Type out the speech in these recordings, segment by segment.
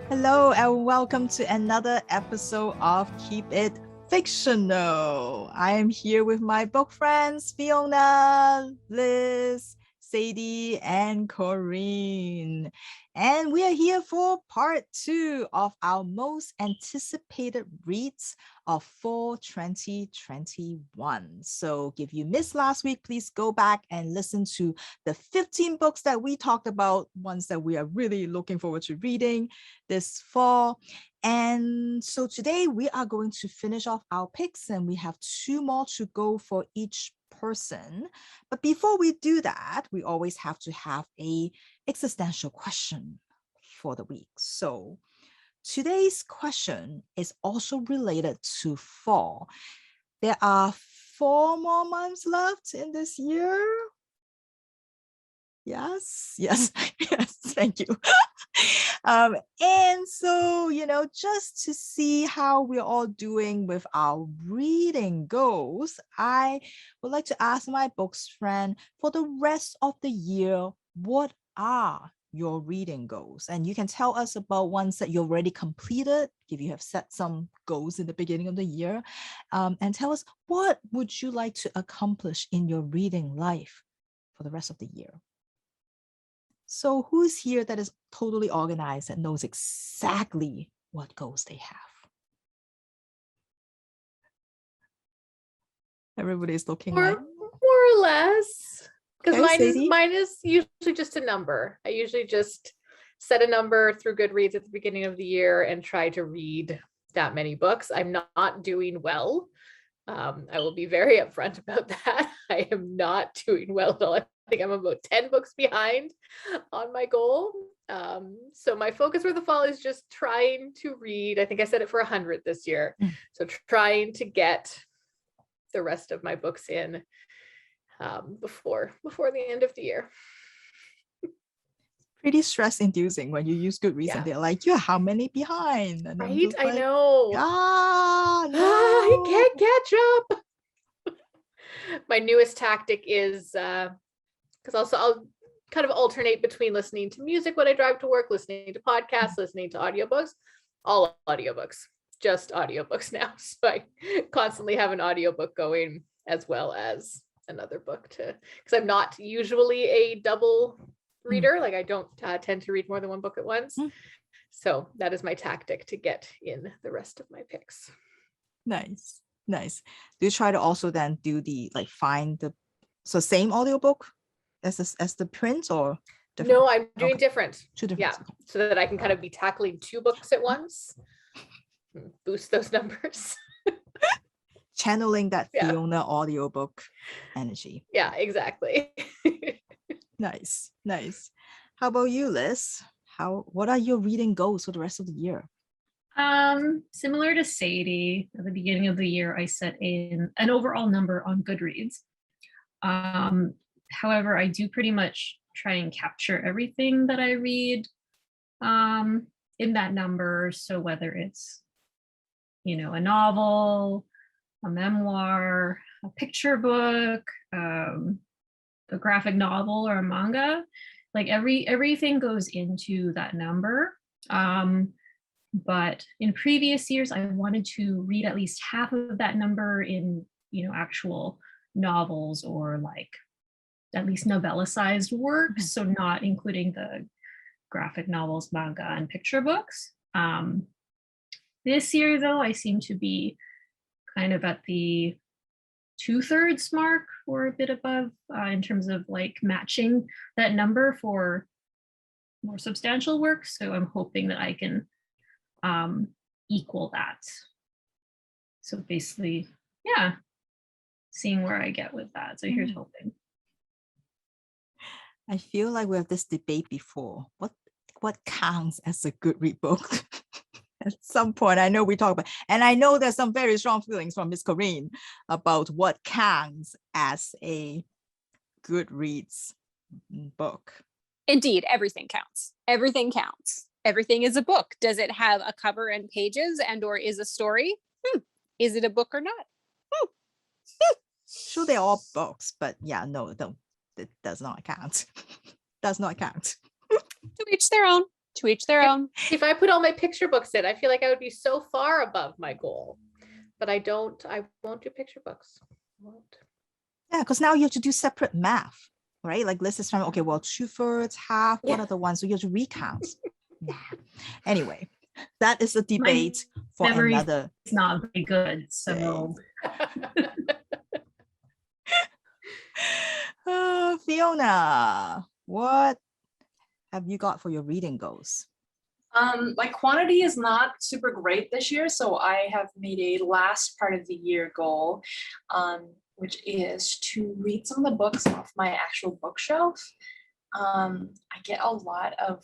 Hello and welcome to another episode of Keep It Fictional. I am here with my book friends Fiona, Liz, Sadie, and Corinne. And we are here for part 2 of our most anticipated reads of fall 2021. So if you missed last week, please go back and listen to the 15 books that we talked about, ones that we are really looking forward to reading this fall. And so today we are going to finish off our picks, and we have 2 more to go for each person. But before we do that, we always have to have a existential question for the week. So today's question is also related to fall. There are 4 more months left in this year. Yes, thank you. And so, just to see how we're all doing with our reading goals, I would like to ask my books friend, for the rest of the year, what are your reading goals? And you can tell us about ones that you already completed, if you have set some goals in the beginning of the year, and tell us, what would you like to accomplish in your reading life for the rest of the year? So who's here that is totally organized and knows exactly what goals they have? Everybody's looking more like or less, because okay, mine is usually just a number. I usually just set a number through Goodreads at the beginning of the year and try to read that many books. I'm not doing well. I will be very upfront about that. I am not doing well at all. I think I'm about 10 books behind on my goal. So my focus for the fall is just trying to read. I think I set it for 100 this year. So trying to get the rest of my books in before the end of the year. pretty stress inducing when you use Goodreads and they're like, you're how many behind? And right? I like, know. No. I can't catch up. My newest tactic is because also I'll kind of alternate between listening to music when I drive to work, listening to podcasts, listening to audiobooks, all audiobooks, just audiobooks now. So I constantly have an audiobook going as well as another book because I'm not usually a double reader. Like I don't tend to read more than one book at once. So that is my tactic to get in the rest of my picks. Nice. Do you try to also then do the find the same audiobook as the print or different? No, I'm doing different. 2 different. Yeah, so that I can kind of be tackling 2 books at once. Boost those numbers. Channeling that Fiona audiobook energy. Yeah, exactly. Nice. How about you, Liz? What are your reading goals for the rest of the year? Similar to Sadie, at the beginning of the year, I set in an overall number on Goodreads. However, I do pretty much try and capture everything that I read in that number. So whether it's, a novel, a memoir, a picture book, a graphic novel or a manga, like everything goes into that number. But in previous years, I wanted to read at least half of that number in, actual novels or like at least novella-sized works. So not including the graphic novels, manga, and picture books. This year, though, I seem to be kind of at the 2/3 mark or a bit above in terms of like matching that number for more substantial work. So I'm hoping that I can equal that. So basically, seeing where I get with that. So here's hoping. I feel like we have this debate before. What counts as a good read book? At some point, I know we talk about, and I know there's some very strong feelings from Miss Corinne about what counts as a good reads book. Indeed, everything counts. Everything counts. Everything is a book. Does it have a cover and pages and or is a story? Is it a book or not? Sure, they're all books, but no. It does not count. Does not count. To each their own. To each their own. If I put all my picture books in, I feel like I would be so far above my goal. But I won't do picture books. I won't. Yeah, because now you have to do separate math, right? Like Liz is trying, okay, well, 2/3, half, what are the ones? So you have to recount. Nah. Anyway, that is a debate for memory another. It's not very good, so Fiona, what have you got for your reading goals? My quantity is not super great this year, so I have made a last part of the year goal, which is to read some of the books off my actual bookshelf. I get a lot of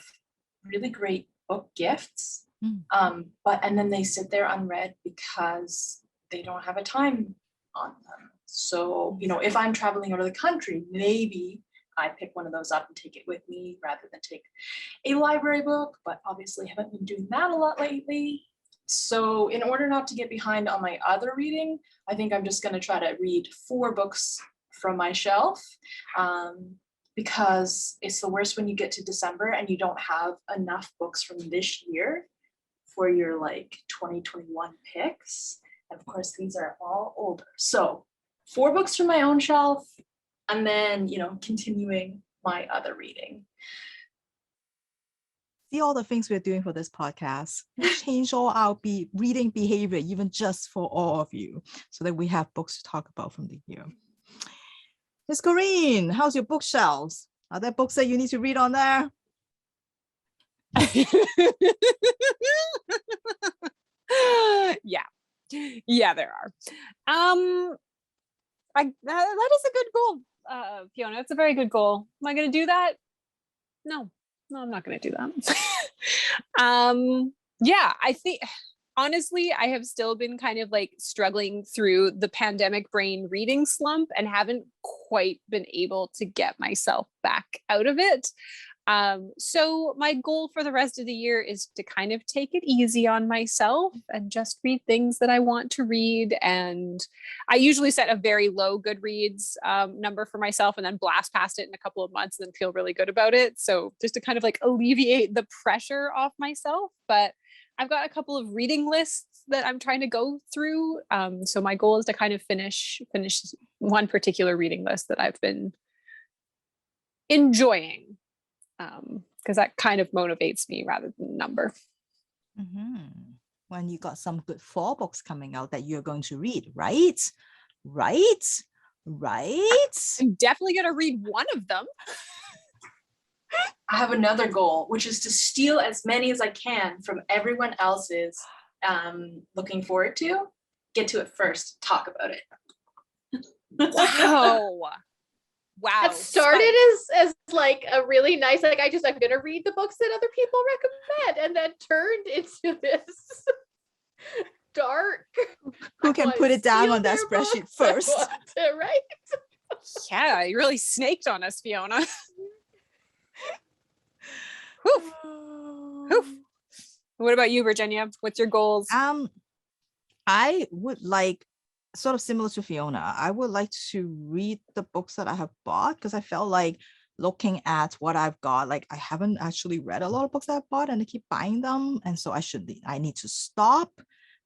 really great book gifts, and then they sit there unread because they don't have a time on them. So, if I'm traveling out of the country, maybe I pick one of those up and take it with me rather than take a library book, but obviously haven't been doing that a lot lately. So in order not to get behind on my other reading, I think I'm just going to try to read 4 books from my shelf, because it's the worst when you get to December and you don't have enough books from this year for your 2021 picks. And of course, these are all older. So 4 books from my own shelf, and then, continuing my other reading. See all the things we're doing for this podcast. We change all our reading behavior, even just for all of you, so that we have books to talk about from the year. Miss Corinne, how's your bookshelves? Are there books that you need to read on there? Yeah, there are. That is a good goal, Fiona. It's a very good goal. Am I going to do that? No, I'm not going to do that. Yeah, I think honestly, I have still been kind of struggling through the pandemic brain reading slump and haven't quite been able to get myself back out of it. So my goal for the rest of the year is to kind of take it easy on myself and just read things that I want to read. And I usually set a very low Goodreads number for myself and then blast past it in a couple of months and then feel really good about it. So just to kind of alleviate the pressure off myself. But I've got a couple of reading lists that I'm trying to go through. So my goal is to kind of finish one particular reading list that I've been enjoying. Because that kind of motivates me rather than number. When you got some good fall books coming out that you're going to read, right? I'm definitely going to read one of them. I have another goal, which is to steal as many as I can from everyone else's looking forward to, get to it first, talk about it. Wow. That started as a really nice, I'm gonna read the books that other people recommend, and then turned into this dark. Who can put it down on that spreadsheet first? Right? Yeah, you really snaked on us, Fiona. Whew. What about you, Virginia? What's your goals? I would sort of similar to Fiona, I would like to read the books that I have bought, because I felt like looking at what I've got, I haven't actually read a lot of books that I've bought and I keep buying them. And so I need to stop,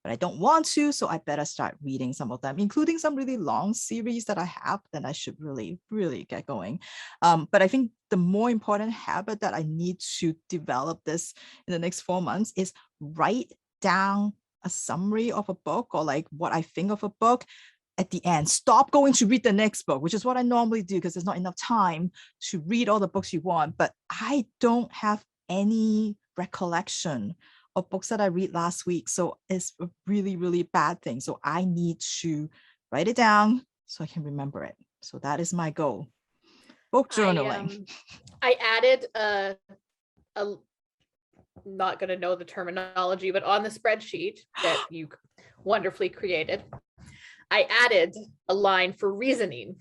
but I don't want to. So I better start reading some of them, including some really long series that I have that I should really, really get going. But I think the more important habit that I need to develop this in the next 4 months is write down a summary of a book, or what I think of a book at the end. Stop going to read the next book, which is what I normally do because there's not enough time to read all the books you want. But I don't have any recollection of books that I read last week. So it's a really, really bad thing. So I need to write it down so I can remember it. So that is my goal. Book journaling. I added a not going to know the terminology, but on the spreadsheet that you wonderfully created, I added a line for reasoning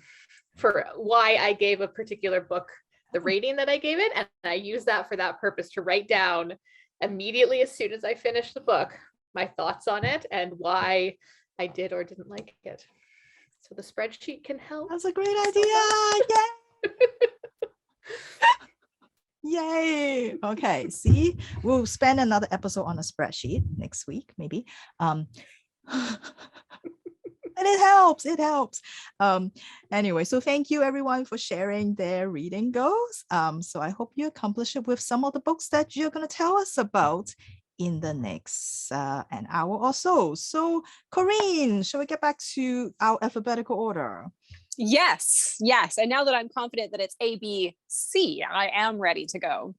for why I gave a particular book the rating that I gave it. And I used that for that purpose, to write down immediately as soon as I finished the book, my thoughts on it and why I did or didn't like it. So the spreadsheet can help. That's a great idea. Yay. Okay. See, we'll spend another episode on a spreadsheet next week, maybe. And it helps. It helps. Anyway, so thank you everyone for sharing their reading goals. So I hope you accomplish it with some of the books that you're going to tell us about in the next an hour or so. So Corinne, shall we get back to our alphabetical order? Yes. And now that I'm confident that it's A, B, C, I am ready to go.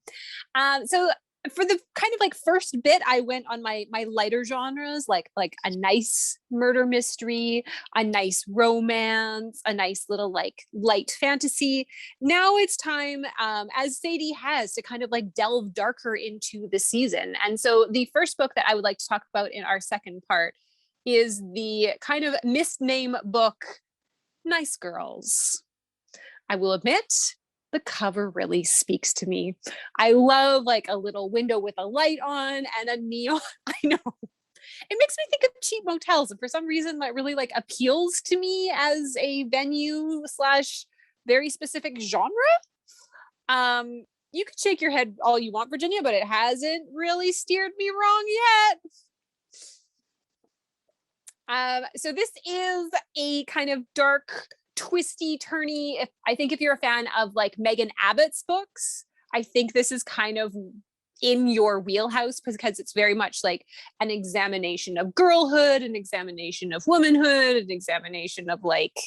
So for the kind of like first bit, I went on my lighter genres, like a nice murder mystery, a nice romance, a nice little like light fantasy. Now it's time, as Sadie has, to kind of like delve darker into the season. And so the first book that I would like to talk about in our second part is the kind of misnamed book, Nice Girls. I will admit, the cover really speaks to me. I love like a little window with a light on and a neon. I know. It makes me think of cheap motels, and for some reason that really like appeals to me as a venue / very specific genre. You could shake your head all you want, Virginia, but it hasn't really steered me wrong yet. So this is a kind of dark, twisty, turny. If you're a fan of like Megan Abbott's books, I think this is kind of in your wheelhouse, because it's very much like an examination of girlhood, an examination of womanhood, an examination of like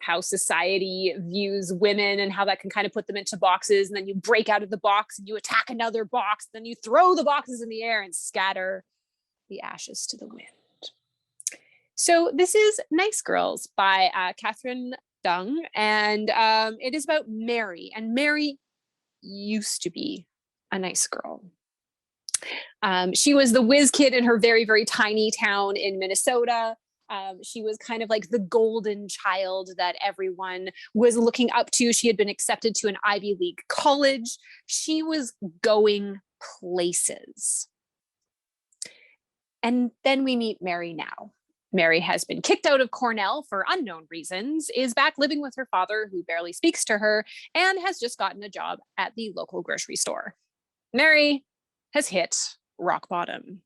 how society views women and how that can kind of put them into boxes. And then you break out of the box and you attack another box. Then you throw the boxes in the air and scatter the ashes to the wind. So this is Nice Girls by Catherine Dung, and it is about Mary. And Mary used to be a nice girl. She was the whiz kid in her very, very tiny town in Minnesota. She was kind of like the golden child that everyone was looking up to. She had been accepted to an Ivy League college. She was going places. And then we meet Mary now. Mary has been kicked out of Cornell for unknown reasons, is back living with her father, who barely speaks to her, and has just gotten a job at the local grocery store. Mary has hit rock bottom.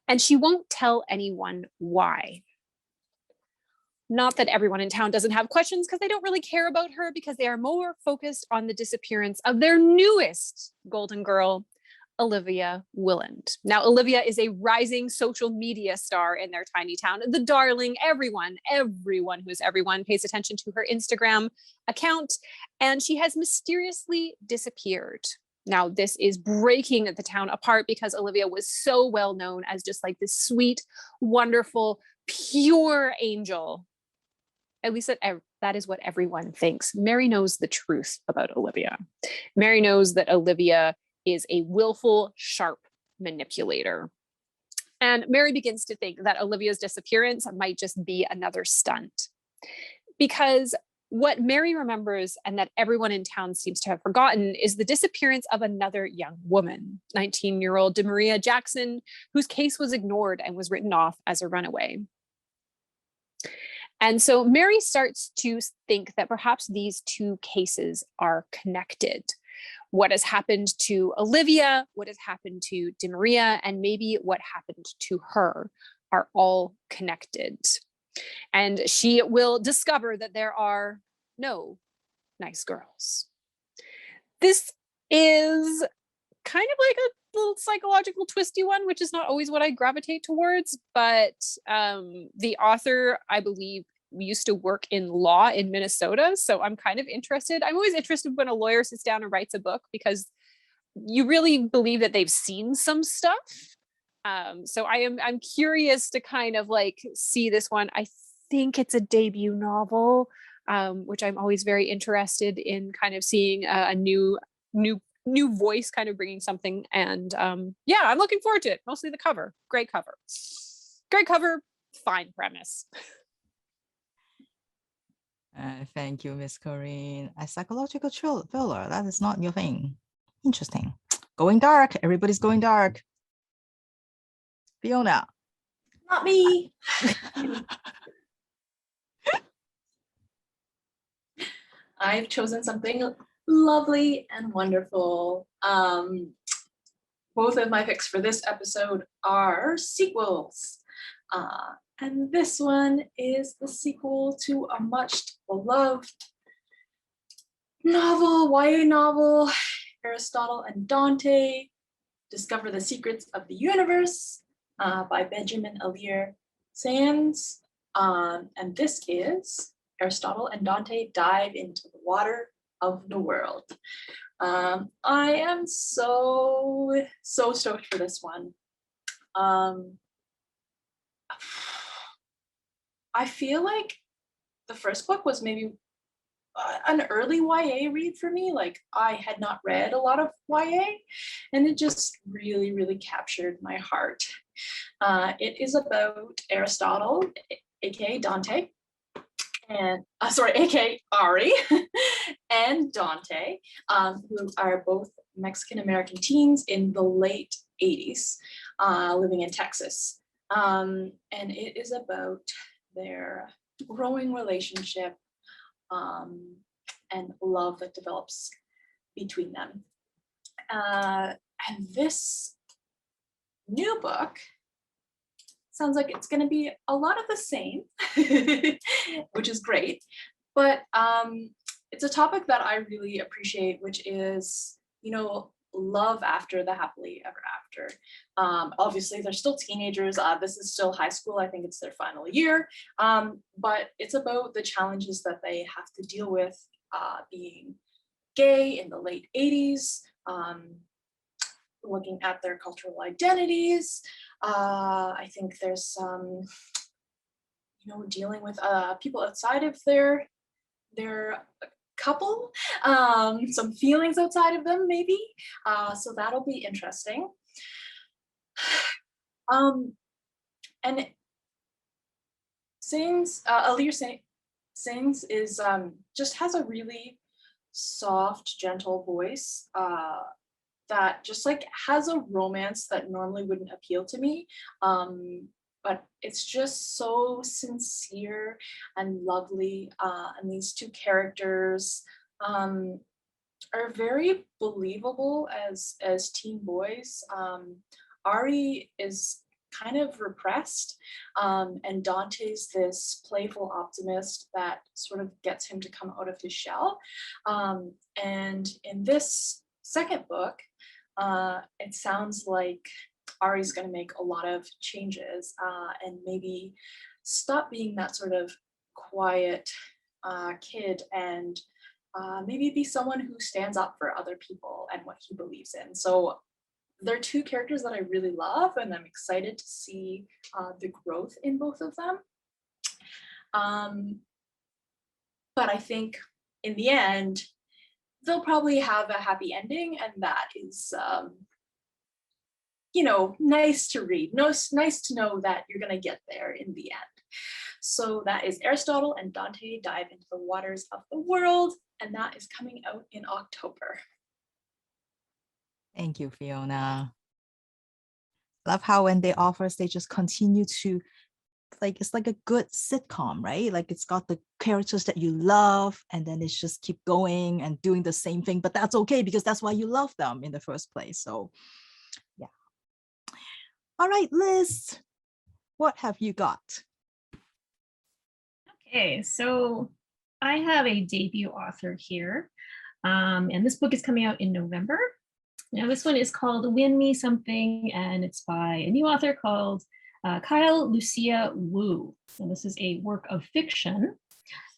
And she won't tell anyone why. Not that everyone in town doesn't have questions, because they don't really care about her, because they are more focused on the disappearance of their newest golden girl, Olivia Willand. Now, Olivia is a rising social media star in their tiny town. The darling, everyone who is everyone pays attention to her Instagram account, and she has mysteriously disappeared. Now, this is breaking the town apart, because Olivia was so well known as just like this sweet, wonderful, pure angel. At least that is what everyone thinks. Mary knows the truth about Olivia. Mary knows that Olivia is a willful, sharp manipulator. And Mary begins to think that Olivia's disappearance might just be another stunt. Because what Mary remembers, and that everyone in town seems to have forgotten, is the disappearance of another young woman, 19-year-old DeMaria Jackson, whose case was ignored and was written off as a runaway. And so Mary starts to think that perhaps these two cases are connected. What has happened to Olivia, what has happened to DeMaria, and maybe what happened to her are all connected. And she will discover that there are no nice girls. This is kind of like a little psychological twisty one, which is not always what I gravitate towards, but the author, I believe, used to work in law in Minnesota. So I'm kind of interested. I'm always interested when a lawyer sits down and writes a book, because you really believe that they've seen some stuff. So I'm curious to kind of like see this one. I think it's a debut novel, which I'm always very interested in kind of seeing a new voice kind of bringing something. And yeah, I'm looking forward to it. Mostly the cover. Great cover, fine premise. Thank you, Miss Corinne. A psychological thriller, that is not your thing. Interesting. Going dark. Everybody's going dark. Fiona. Not me. I've chosen something lovely and wonderful. Both of my picks for this episode are sequels. And this one is the sequel to a much beloved novel, YA novel, Aristotle and Dante, Discover the Secrets of the Universe, by Benjamin Alir Sands. And this is Aristotle and Dante Dive into the Water of the World. I am so stoked for this one. I feel like the first book was maybe an early YA read for me. Like, I had not read a lot of YA, and it just really, really captured my heart. It is about Aristotle, aka Dante, and aka Ari, and Dante, who are both Mexican-American teens in the late 80s, living in Texas. And it is about their growing relationship and love that develops between them. And this new book sounds like it's going to be a lot of the same, which is great. But it's a topic that I really appreciate, which is, love after the happily ever after. Obviously, they're still teenagers. This is still high school. I think it's their final year. But it's about the challenges that they have to deal with being gay in the late 80s, looking at their cultural identities. I think there's some, dealing with people outside of their couple, some feelings outside of them, maybe. So that'll be interesting. And Alir Sings is just has a really soft, gentle voice that just like has a romance that normally wouldn't appeal to me. But it's just so sincere and lovely. And these two characters are very believable as teen boys. Ari is kind of repressed, and Dante's this playful optimist that sort of gets him to come out of his shell. And in this second book, it sounds like Ari's going to make a lot of changes and maybe stop being that sort of quiet kid and maybe be someone who stands up for other people and what he believes in. So they're two characters that I really love, and I'm excited to see the growth in both of them. But I think in the end, they'll probably have a happy ending, and that is nice to read. Nice to know that you're going to get there in the end. So that is Aristotle and Dante Dive into the Waters of the World, and that is coming out in October. Thank you, Fiona. Love how when they offer us, they just continue to, it's like a good sitcom, right? Like it's got the characters that you love, and then it's just keep going and doing the same thing, but that's okay because that's why you love them in the first place. So yeah. All right, Liz, what have you got? Okay, so I have a debut author here, and this book is coming out in November. Now this one is called Win Me Something, and it's by a new author called Kyle Lucia Wu. And this is a work of fiction,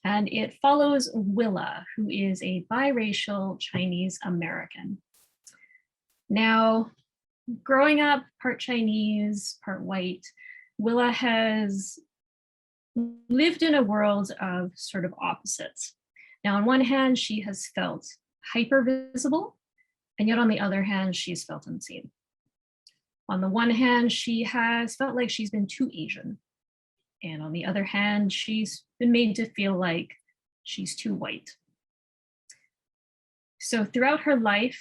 and it follows Willa, who is a biracial Chinese American. Now, growing up part Chinese, part white, Willa has lived in a world of sort of opposites. Now, on one hand, she has felt hyper visible, and yet on the other hand, she's felt unseen. On the one hand, she has felt like she's been too Asian. And on the other hand, she's been made to feel like she's too white. So throughout her life,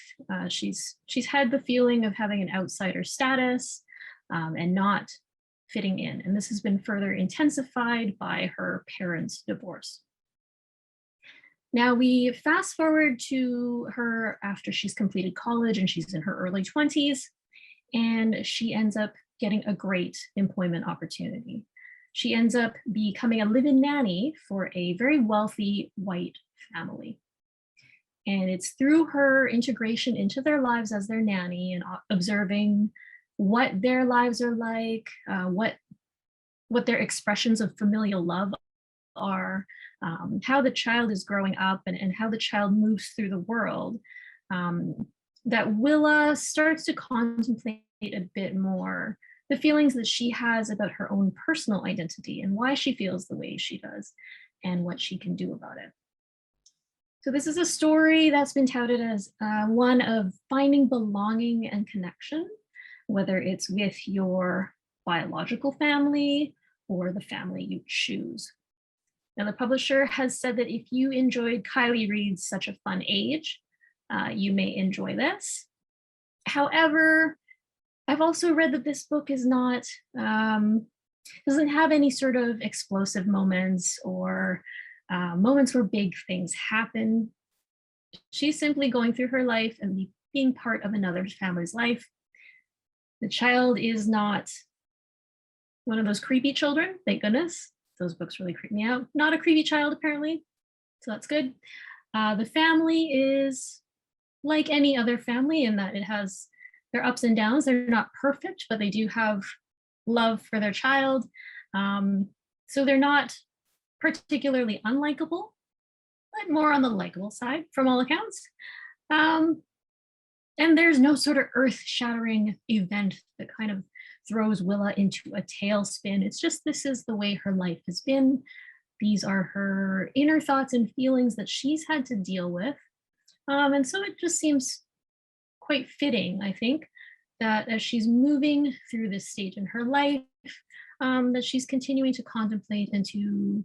she's had the feeling of having an outsider status and not fitting in. And this has been further intensified by her parents' divorce. Now we fast forward to her after she's completed college and she's in her early 20s, and she ends up getting a great employment opportunity. She ends up becoming a live-in nanny for a very wealthy white family. And it's through her integration into their lives as their nanny and observing what their lives are like, what their expressions of familial love are, how the child is growing up and how the child moves through the world, that Willa starts to contemplate a bit more the feelings that she has about her own personal identity and why she feels the way she does and what she can do about it. So this is a story that's been touted as one of finding belonging and connection, whether it's with your biological family or the family you choose. Now, the publisher has said that if you enjoyed Kylie Reid's Such a Fun Age, you may enjoy this. However, I've also read that this book is not, doesn't have any sort of explosive moments or moments where big things happen. She's simply going through her life and being part of another family's life. The child is not one of those creepy children, thank goodness. Those books really creep me out. Not a creepy child, apparently, so that's good. The family is like any other family in that it has their ups and downs. They're not perfect, but they do have love for their child. So they're not particularly unlikable, but more on the likable side from all accounts. And there's no sort of earth-shattering event that kind of throws Willa into a tailspin. It's just, this is the way her life has been. These are her inner thoughts and feelings that she's had to deal with. And so it just seems quite fitting, I think, that as she's moving through this stage in her life, that she's continuing to contemplate and to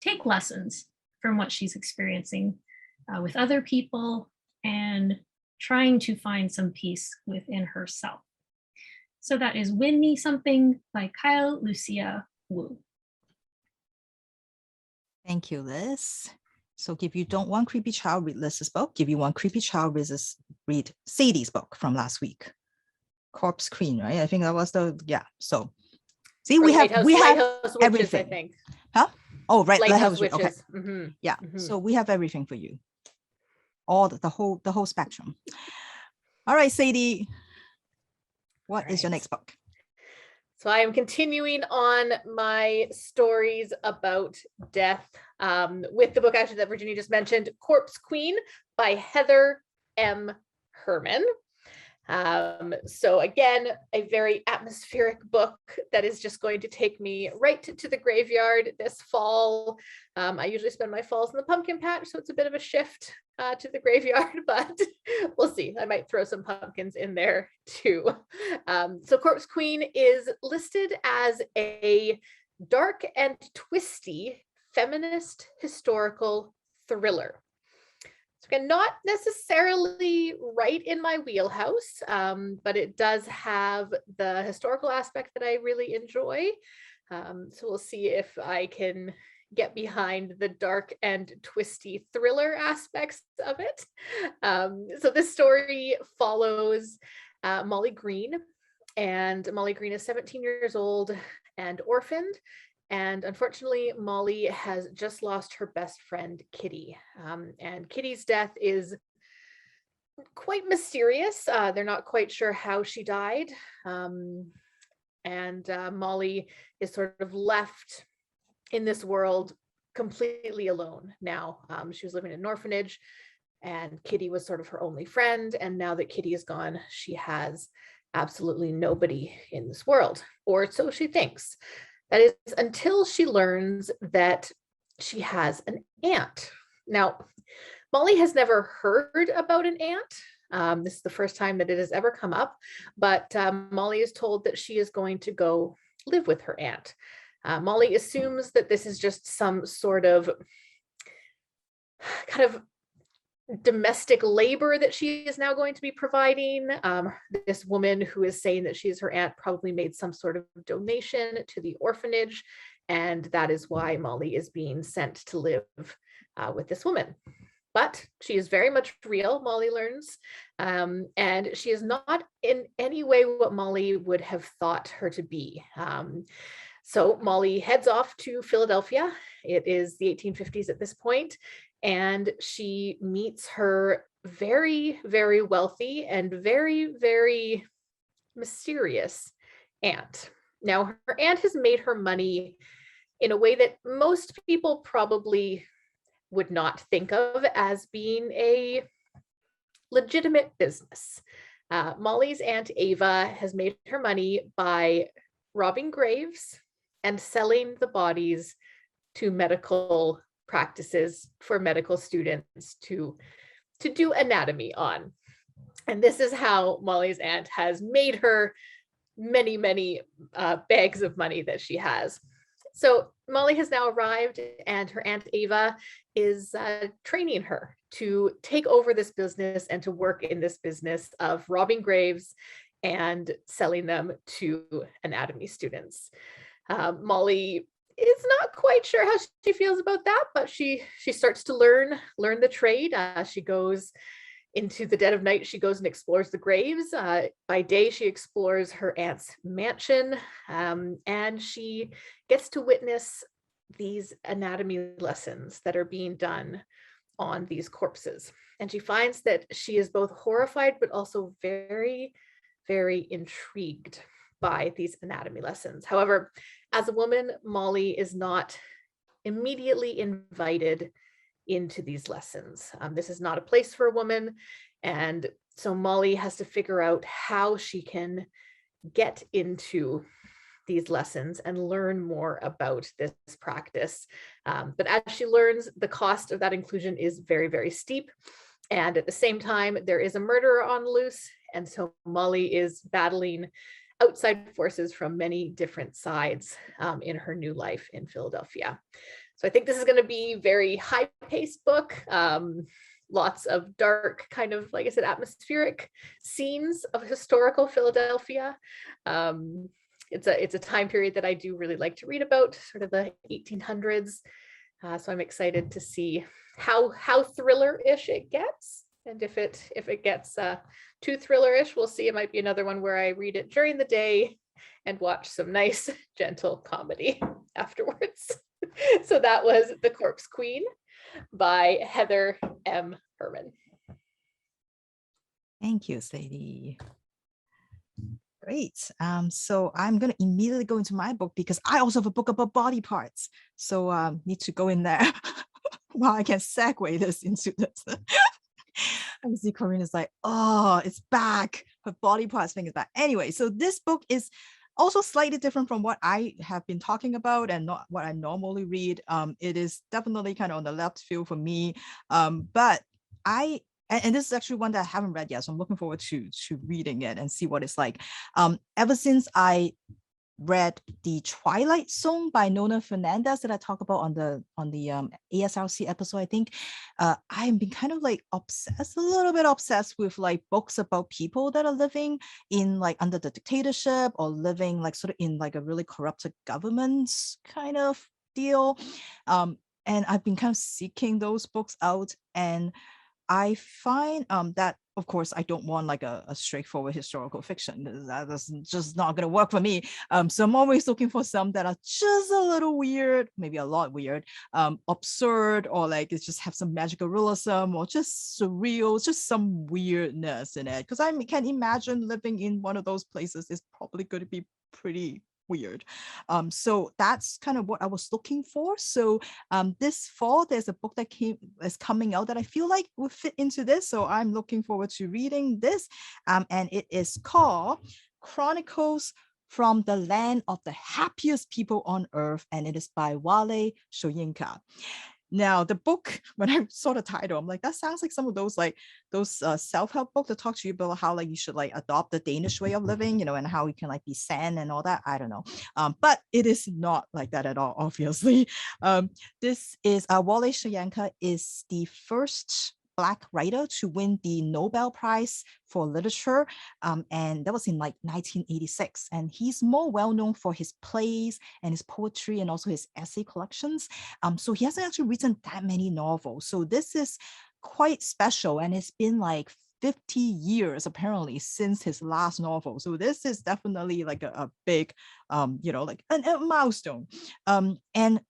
take lessons from what she's experiencing with other people and trying to find some peace within herself. So that is Win Me Something by Kyle Lucia Wu. Thank you, Liz. So if you don't want creepy child, read Liz's book. If you want creepy child, read Sadie's book from last week, Corpse Queen, right? I think that was yeah. So see, we have Lighthouse everything. Witches, I think. Huh? Oh, right, Lighthouse Witches. Okay. Mm-hmm. Yeah. Mm-hmm. So we have everything for you. All the whole spectrum. All right, Sadie. What is your next book? So I am continuing on my stories about death with the book actually that Virginia just mentioned, Corpse Queen by Heather M. Herman. So again, a very atmospheric book that is just going to take me right to the graveyard this fall. I usually spend my falls in the pumpkin patch, so it's a bit of a shift to the graveyard, but we'll see. I might throw some pumpkins in there too. So Corpse Queen is listed as a dark and twisty feminist historical thriller. So again, not necessarily right in my wheelhouse, but it does have the historical aspect that I really enjoy. So we'll see if I can get behind the dark and twisty thriller aspects of it. So this story follows Molly Green, and Molly Green is 17 years old and orphaned. And unfortunately, Molly has just lost her best friend, Kitty. And Kitty's death is quite mysterious. They're not quite sure how she died. And Molly is sort of left in this world completely alone now. She was living in an orphanage, and Kitty was sort of her only friend. And now that Kitty is gone, she has absolutely nobody in this world, or so she thinks. That is until she learns that she has an aunt. Now, Molly has never heard about an aunt. This is the first time that it has ever come up, but Molly is told that she is going to go live with her aunt. Molly assumes that this is just some sort of kind of domestic labor that she is now going to be providing. This woman who is saying that she is her aunt probably made some sort of donation to the orphanage, and that is why Molly is being sent to live with this woman. But she is very much real, Molly learns, and she is not in any way what Molly would have thought her to be. So Molly heads off to Philadelphia. It is the 1850s at this point, and she meets her very, very wealthy and very, very mysterious aunt. Now, her aunt has made her money in a way that most people probably would not think of as being a legitimate business. Molly's Aunt Ava has made her money by robbing graves and selling the bodies to medical practices for medical students to do anatomy on. And this is how Molly's aunt has made her many, many bags of money that she has. So Molly has now arrived, and her Aunt Ava is training her to take over this business and to work in this business of robbing graves and selling them to anatomy students. Molly is not quite sure how she feels about that, but she starts to learn the trade. She goes into the dead of night, she goes and explores the graves. By day, she explores her aunt's mansion, and she gets to witness these anatomy lessons that are being done on these corpses. And she finds that she is both horrified, but also very, very intrigued by these anatomy lessons. However, as a woman, Molly is not immediately invited into these lessons. This is not a place for a woman. And so Molly has to figure out how she can get into these lessons and learn more about this practice. But as she learns, the cost of that inclusion is very, very steep. And at the same time, there is a murderer on the loose. And so Molly is battling outside forces from many different sides in her new life in Philadelphia. So I think this is going to be a very high-paced book. Lots of dark, kind of, like I said, atmospheric scenes of historical Philadelphia. It's a time period that I do really like to read about, sort of the 1800s. So I'm excited to see how thriller-ish it gets. And if it gets too thriller-ish, we'll see. It might be another one where I read it during the day and watch some nice, gentle comedy afterwards. So that was The Corpse Queen by Heather M. Herman. Thank you, Sadie. Great. So I'm going to immediately go into my book because I also have a book about body parts. So need to go in there. Well, I can segue this into this. I can see Corinne is like, oh, it's back. Her body parts thing is back. Anyway, so this book is also slightly different from what I have been talking about and not what I normally read. It is definitely kind of on the left field for me. But and this is actually one that I haven't read yet, so I'm looking forward to reading it and see what it's like. Ever since I read The Twilight Zone by Nona Fernandez that I talk about on the ASRC episode, I think I've been kind of like a little bit obsessed with like books about people that are living in like under the dictatorship or living like sort of in like a really corrupted government kind of deal. And I've been kind of seeking those books out, and I find that, of course, I don't want like a straightforward historical fiction. That's just not going to work for me. So I'm always looking for some that are just a little weird, maybe a lot weird, absurd, or like it just have some magical realism or just surreal, just some weirdness in it. Because I can imagine living in one of those places is probably going to be pretty weird. So that's kind of what I was looking for. So this fall there's a book that is coming out that I feel like will fit into this, so I'm looking forward to reading this, and it is called Chronicles from the Land of the Happiest People on Earth, and it is by Wale Soyinka. Now, the book, when I saw the title, I'm like, that sounds like some of those self-help books that talk to you about how like you should like adopt the Danish way of living, and how you can like be zen and all that. I don't know. But it is not like that at all, obviously. This is Wale Soyinka is the first Black writer to win the Nobel Prize for Literature, and that was in like 1986. And he's more well known for his plays and his poetry and also his essay collections. So he hasn't actually written that many novels. So this is quite special, and it's been like 50 years apparently since his last novel. So this is definitely like a big, like a milestone. And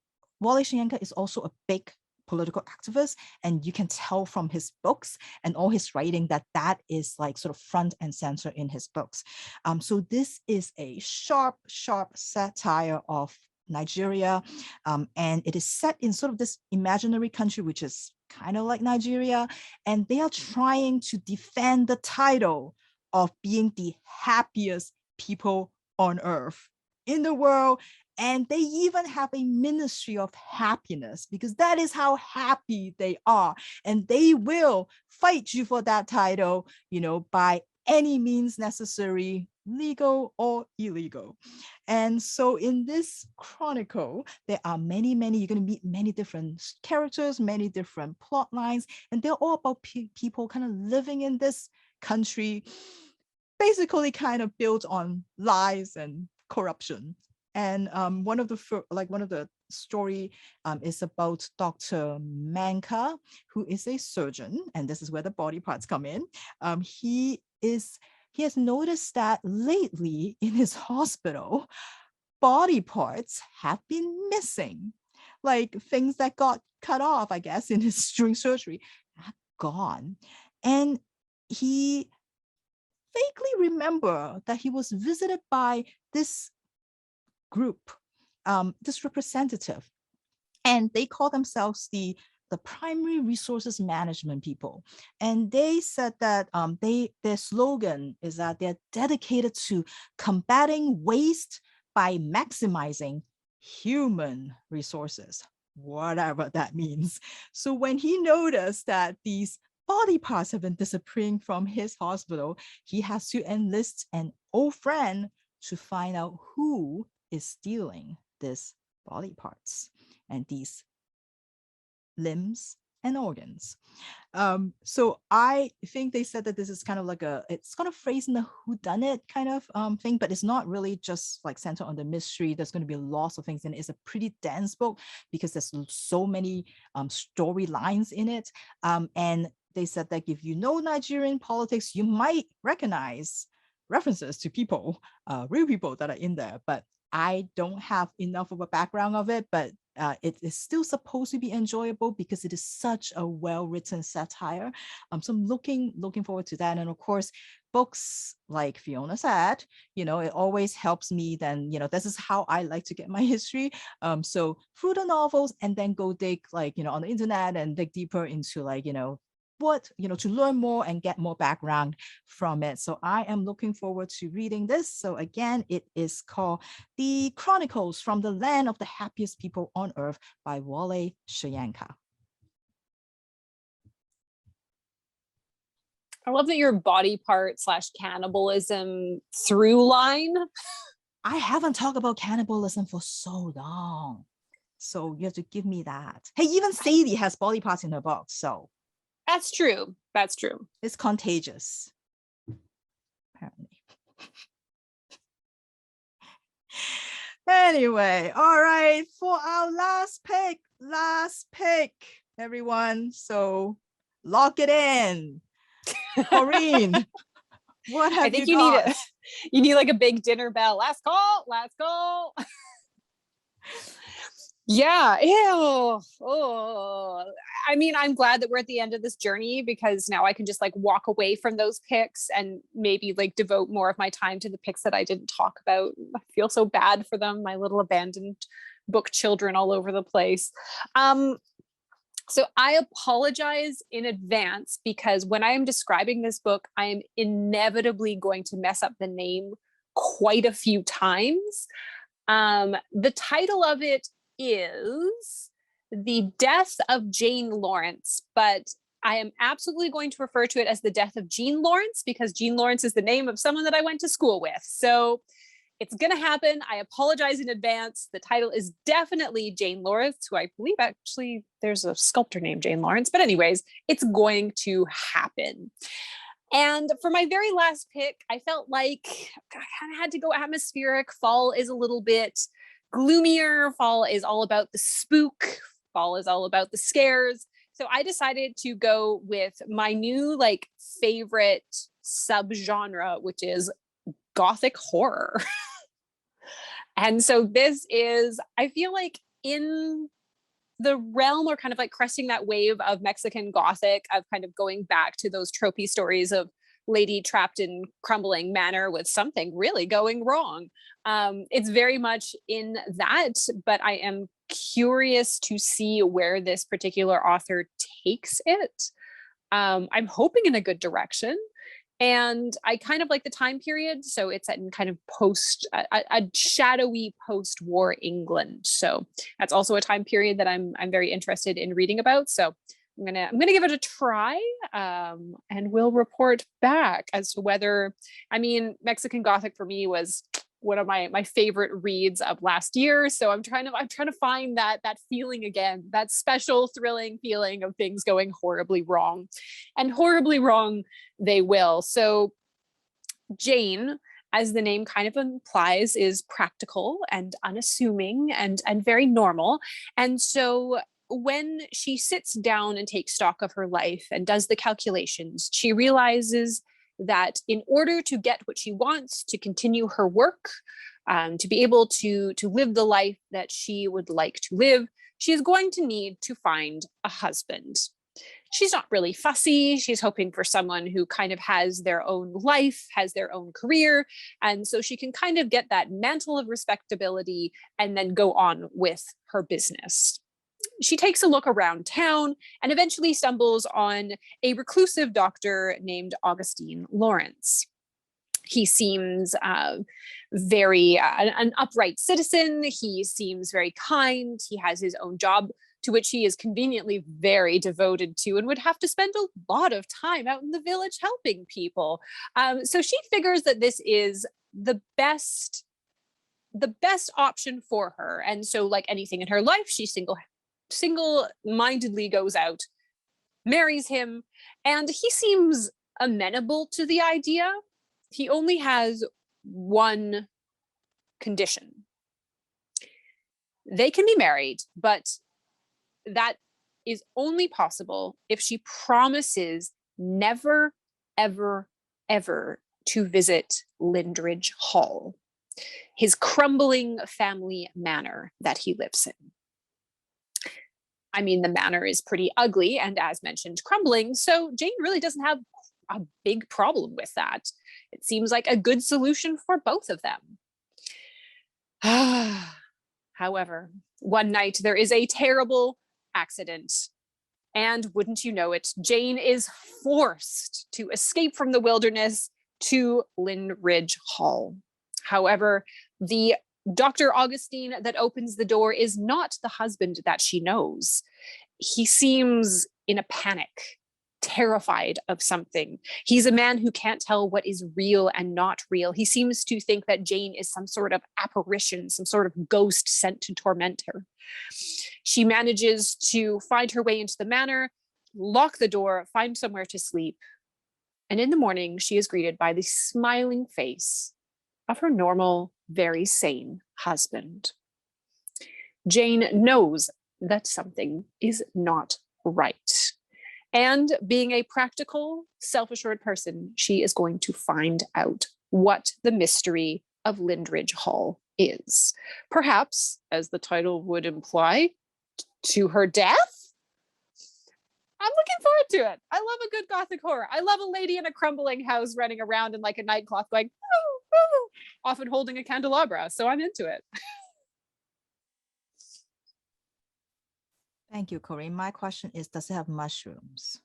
Wole Soyinka is also a big political activist, and you can tell from his books and all his writing that is like sort of front and center in his books. So this is a sharp satire of Nigeria, and it is set in sort of this imaginary country, which is kind of like Nigeria, and they are trying to defend the title of being the happiest people on earth in the world. And they even have a ministry of happiness, because that is how happy they are. And they will fight you for that title, by any means necessary, legal or illegal. And so in this chronicle, there are many, you're going to meet many different characters, many different plot lines, and they're all about people kind of living in this country, basically kind of built on lies and corruption. And one of the story is about Dr. Manka, who is a surgeon, and this is where the body parts come in. He has noticed that lately in his hospital, body parts have been missing, like things that got cut off, I guess, during surgery, are gone. And he vaguely remember that he was visited by this group, this representative, and they call themselves the primary resources management people. And they said that their slogan is that they're dedicated to combating waste by maximizing human resources, whatever that means. So when he noticed that these body parts have been disappearing from his hospital, he has to enlist an old friend to find out who is stealing these body parts and these limbs and organs. So I think they said that this is kind of like it's kind of phrased in the whodunit kind of thing, but it's not really just like centered on the mystery. There's going to be lots of things, and it's a pretty dense book because there's so many storylines in it. And they said that if you know Nigerian politics, you might recognize references to people, real people that are in there, but I don't have enough of a background of it, but it is still supposed to be enjoyable because it is such a well-written satire. So I'm looking forward to that. And of course, books, like Fiona said, it always helps me. Then, this is how I like to get my history. So through the novels, and then go dig on the internet and dig deeper into what to learn more and get more background from it. So I am looking forward to reading this. So again, it is called The Chronicles from the Land of the Happiest People on Earth by Wole Soyinka. I love that your body part / cannibalism through line. I haven't talked about cannibalism for so long, so you have to give me that. Hey, even Sadie has body parts in her book, so that's true. It's contagious, apparently. Anyway, all right, for our last pick, everyone. So lock it in. Corinne, what have I think you got? you need like a big dinner bell. Last call. Yeah. Ew. Oh. I mean, I'm glad that we're at the end of this journey, because now I can just walk away from those picks and maybe devote more of my time to the picks that I didn't talk about. I feel so bad for them, my little abandoned book children all over the place. So I apologize in advance, because when I am describing this book, I am inevitably going to mess up the name quite a few times. The title of it is The Death of Jane Lawrence, but I am absolutely going to refer to it as The Death of Jean Lawrence, because Jean Lawrence is the name of someone that I went to school with. So It's going to happen. I apologize in advance. The title is definitely Jane Lawrence, who I believe actually there's a sculptor named Jane Lawrence. But anyways, it's going to happen. And for my very last pick, I felt like I kind of had to go atmospheric. Fall is a little bit gloomier. Fall is all about the spook. Fall is all about the scares. So I decided to go with my new like favorite subgenre, which is Gothic horror. And so this is, I feel like in the realm or kind of like cresting that wave of Mexican Gothic, of kind of going back to those tropey stories of lady trapped in crumbling manor with something really going wrong. It's very much in that, but I am curious to see where this particular author takes it. I'm hoping in a good direction. And I kind of like the time period. So it's in kind of a shadowy post-war England. So that's also a time period that I'm very interested in reading about. So I'm gonna give it a try, and we'll report back as to whether, I mean, Mexican Gothic for me was one of my favorite reads of last year. So I'm trying to find that feeling again, that special thrilling feeling of things going horribly wrong, and horribly wrong they will. So Jane, as the name kind of implies, is practical and unassuming and very normal. And so when she sits down and takes stock of her life and does the calculations, she realizes that in order to get what she wants, to continue her work, to be able to live the life that she would like to live, she is going to need to find a husband. She's not really fussy. She's hoping for someone who kind of has their own life, has their own career. And so she can kind of get that mantle of respectability and then go on with her business. She takes a look around town and eventually stumbles on a reclusive doctor named Augustine Lawrence. He seems very an upright citizen. He seems very kind. He has his own job to which he is conveniently very devoted to and would have to spend a lot of time out in the village helping people. So she figures that this is the best option for her. And so like anything in her life, she single-mindedly goes out, marries him, and he seems amenable to the idea. He only has one condition. They can be married, but that is only possible if she promises never, ever, ever to visit Lindridge Hall, his crumbling family manor that he lives in. I mean, the manor is pretty ugly and, as mentioned, crumbling, so Jane really doesn't have a big problem with that. It seems like a good solution for both of them. However, one night there is a terrible accident, and wouldn't you know it, Jane is forced to escape from the wilderness to Lindridge Hall. However, the Dr. Augustine that opens the door is not the husband that she knows. He seems in a panic, terrified of something. He's a man who can't tell what is real and not real. He seems to think that Jane is some sort of apparition, some sort of ghost sent to torment her. She manages to find her way into the manor, lock the door, find somewhere to sleep. And in the morning, she is greeted by the smiling face of her normal, very sane husband. Jane knows that something is not right. And being a practical, self-assured person, she is going to find out what the mystery of Lindridge Hall is. Perhaps, as the title would imply, to her death? I'm looking forward to it. I love a good Gothic horror. I love a lady in a crumbling house running around in like a nightcloth going, "Woo, woo," often holding a candelabra. So I'm into it. Thank you, Corinne. My question is, does it have mushrooms?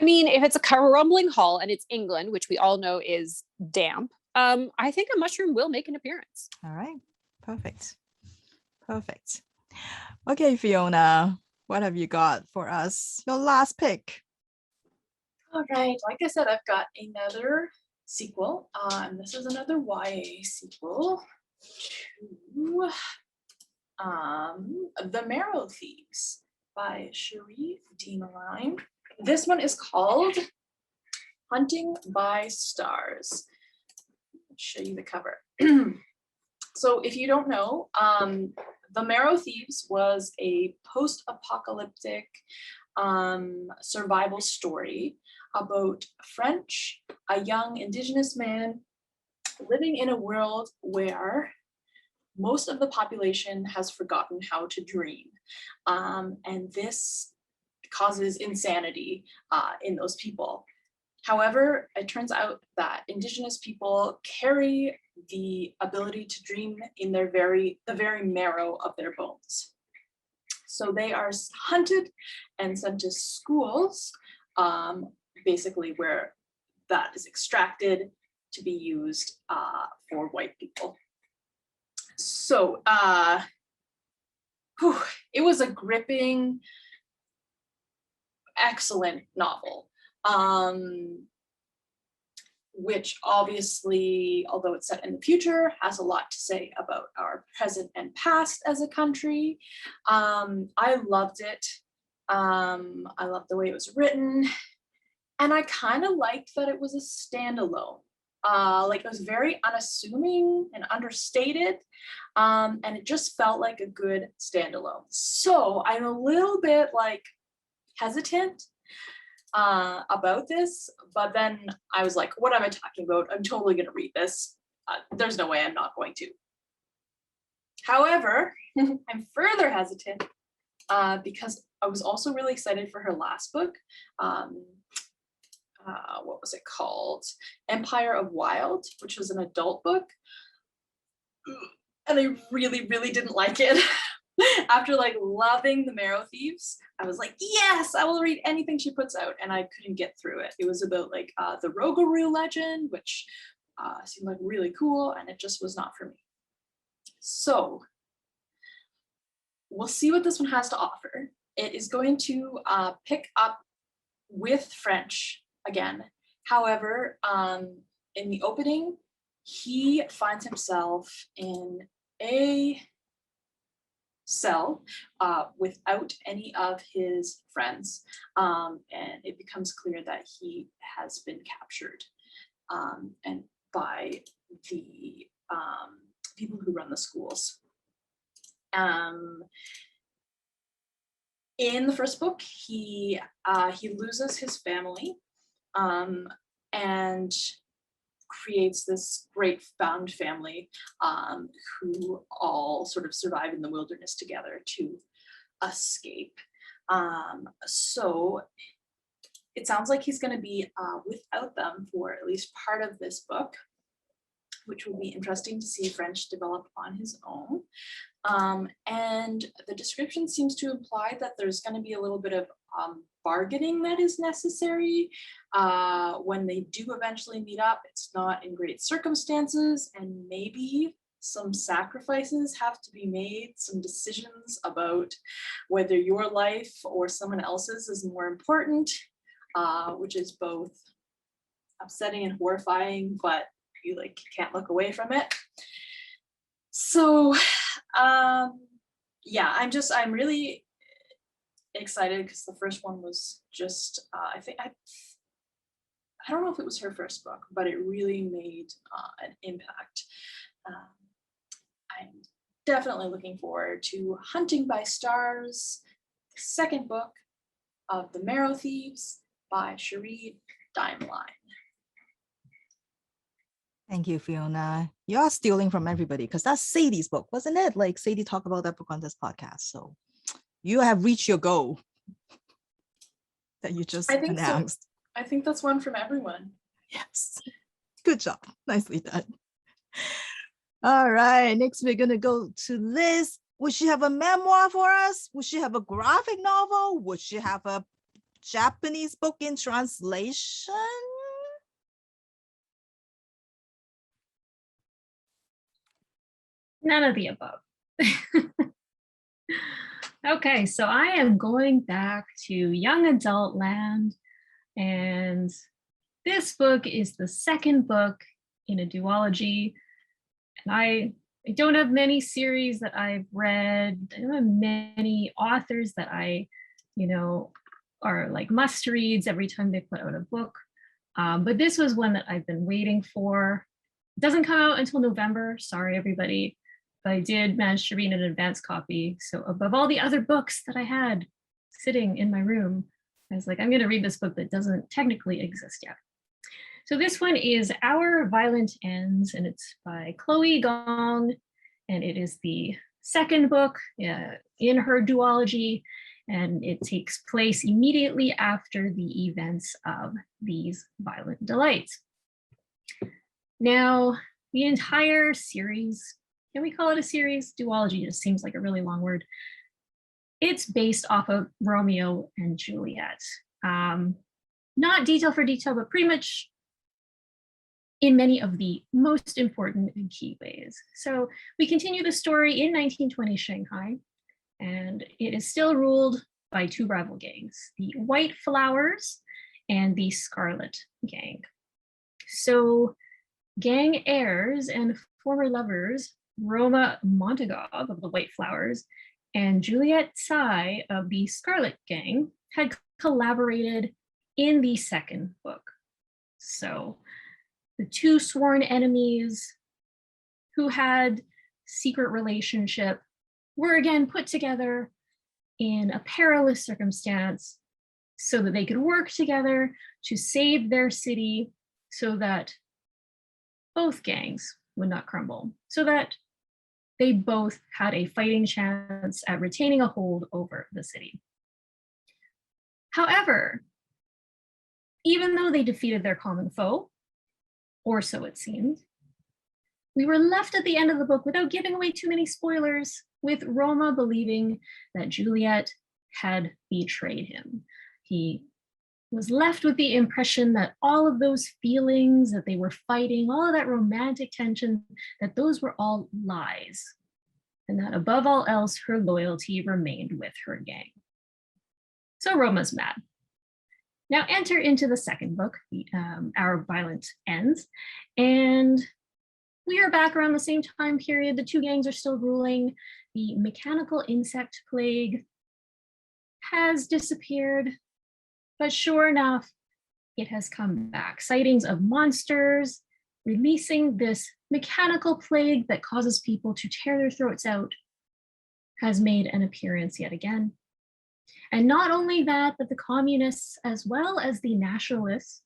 I mean, if it's a crumbling hall and it's England, which we all know is damp, I think a mushroom will make an appearance. All right, perfect. Perfect. Okay, Fiona, what have you got for us? Your last pick. All right, like I said, I've got another sequel. And this is another YA sequel to The Marrow Thieves by Cherie Deemaline. This one is called Hunting by Stars. I'll show you the cover. So if you don't know, The Marrow Thieves was a post-apocalyptic survival story about French, a young Indigenous man living in a world where most of the population has forgotten how to dream. And this causes insanity in those people. However, it turns out that Indigenous people carry the ability to dream in the very marrow of their bones. So they are hunted and sent to schools, basically where that is extracted to be used for white people. So it was a gripping, excellent novel. Which obviously, although it's set in the future, has a lot to say about our present and past as a country. I loved it. I loved the way it was written. And I kind of liked that it was a standalone. Like it was very unassuming and understated. And it just felt like a good standalone. So I'm a little bit like hesitant about this, but then I was like, what am I talking about? I'm totally going to read this. There's no way I'm not going to. However, I'm further hesitant because I was also really excited for her last book. What was it called? Empire of Wild, which was an adult book. And I really, really didn't like it. After like loving The Marrow Thieves, I was like, yes, I will read anything she puts out, and I couldn't get through it. It was about like the Rougarou legend, which seemed like really cool, and it just was not for me. So we'll see what this one has to offer. It is going to pick up with French again. However, in the opening, he finds himself in a cell without any of his friends, and it becomes clear that he has been captured and by the people who run the schools. In the first book, he loses his family and creates this great found family who all sort of survive in the wilderness together to escape. So it sounds like he's going to be without them for at least part of this book, which will be interesting to see French develop on his own. And the description seems to imply that there's going to be a little bit of bargaining that is necessary when they do eventually meet up. It's not in great circumstances, and maybe some sacrifices have to be made, some decisions about whether your life or someone else's is more important, which is both upsetting and horrifying, but you like can't look away from it. So yeah, I'm really excited because the first one was just I don't know if it was her first book, but it really made an impact. I'm definitely looking forward to Hunting by Stars, the second book of The Marrow Thieves by Cherie Deemaline. Thank you, Fiona. You're stealing from everybody because that's Sadie's book, wasn't it? Like Sadie talked about that book on this podcast. So you have reached your goal that you just announced. So. I think that's one from everyone. Yes. Good job. Nicely done. All right. Next, we're going to go to Liz. Would she have a memoir for us? Would she have a graphic novel? Would she have a Japanese book in translation? None of the above. Okay, so I am going back to young adult land, and This book is the second book in a duology, and I don't have many series that I've read. I don't have many authors that I, are like must reads every time they put out a book. But this was one that I've been waiting for. It doesn't come out until November. Sorry, everybody. But I did manage to read an advance copy. So above all the other books that I had sitting in my room, I was like, I'm going to read this book that doesn't technically exist yet. So this one is Our Violent Ends, and it's by Chloe Gong, and it is the second book in her duology, and it takes place immediately after the events of These Violent Delights. Now, the entire series, can we call it a series? Duology just seems like a really long word. It's based off of Romeo and Juliet. Not detail for detail, but pretty much in many of the most important and key ways. So we continue the story in 1920 Shanghai, and it is still ruled by two rival gangs, the White Flowers and the Scarlet Gang. So gang heirs and former lovers, Roma Montagov of the White Flowers and Juliet Tsai of the Scarlet Gang, had collaborated in the second book. So the two sworn enemies who had secret relationship were again put together in a perilous circumstance so that they could work together to save their city, so that both gangs would not crumble, so that they both had a fighting chance at retaining a hold over the city. However, even though they defeated their common foe, or so it seemed, we were left at the end of the book, without giving away too many spoilers, with Roma believing that Juliet had betrayed him. He was left with the impression that all of those feelings that they were fighting, all of that romantic tension, that those were all lies, and that above all else, her loyalty remained with her gang. So Roma's mad. Now enter into the second book, Our Violent Ends, and we are back around the same time period. The two gangs are still ruling. The mechanical insect plague has disappeared, but sure enough, it has come back. Sightings of monsters releasing this mechanical plague that causes people to tear their throats out has made an appearance yet again. And not only that, but the communists as well as the nationalists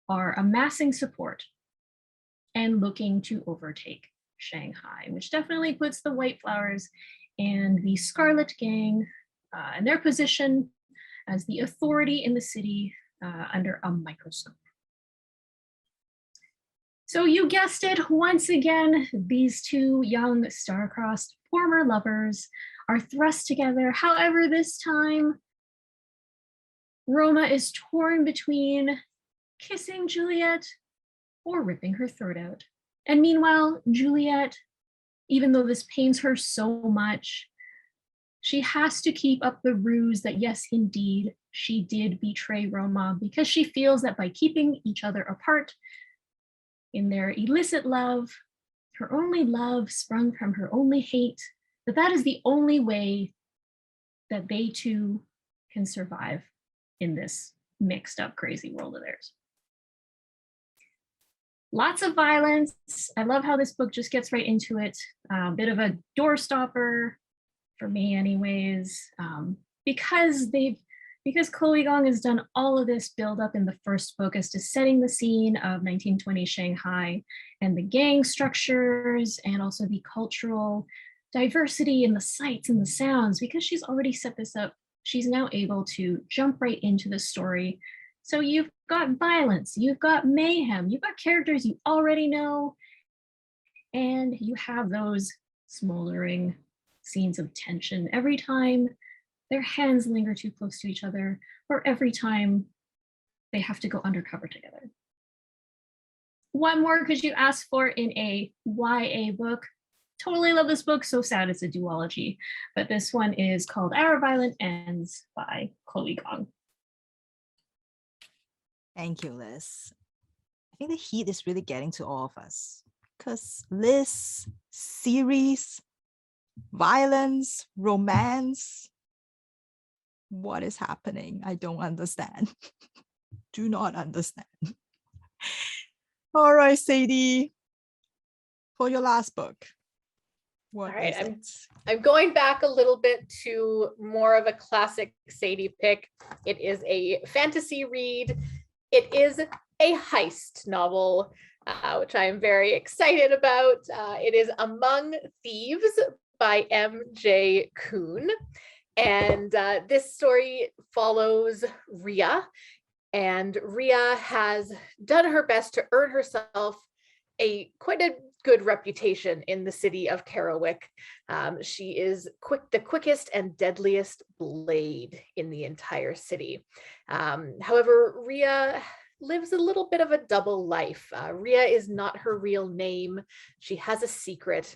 are amassing support and looking to overtake Shanghai, which definitely puts the White Flowers and the Scarlet Gang in their position as the authority in the city under a microscope. So you guessed it, once again, these two young star-crossed former lovers are thrust together. However, this time, Roma is torn between kissing Juliet or ripping her throat out. And meanwhile, Juliet, even though this pains her so much, she has to keep up the ruse that yes, indeed, she did betray Roma, because she feels that by keeping each other apart in their illicit love, her only love sprung from her only hate, that is the only way that they two can survive in this mixed up, crazy world of theirs. Lots of violence. I love how this book just gets right into it. A bit of a doorstopper for me anyways, because Chloe Gong has done all of this build up in the first book as to setting the scene of 1920 Shanghai and the gang structures and also the cultural diversity in the sights and the sounds. Because she's already set this up, she's now able to jump right into the story. So you've got violence, you've got mayhem, you've got characters you already know, and you have those smoldering scenes of tension every time their hands linger too close to each other, or every time they have to go undercover together. What more could you ask for in a YA book? Totally love this book, so sad it's a duology, but this one is called Our Violent Ends by Chloe Gong. Thank you, Liz. I think the heat is really getting to all of us because Liz, series, violence, romance. What is happening? I don't understand. Do not understand. All right, Sadie, for your last book. What All right, is it? I'm going back a little bit to more of a classic Sadie pick. It is a fantasy read. It is a heist novel, which I am very excited about. It is Among Thieves by M.J. Kuhn. And this story follows Ria. And Ria has done her best to earn herself quite a good reputation in the city of Kerouac. She is the quickest and deadliest blade in the entire city. However, Ria lives a little bit of a double life. Ria is not her real name. She has a secret,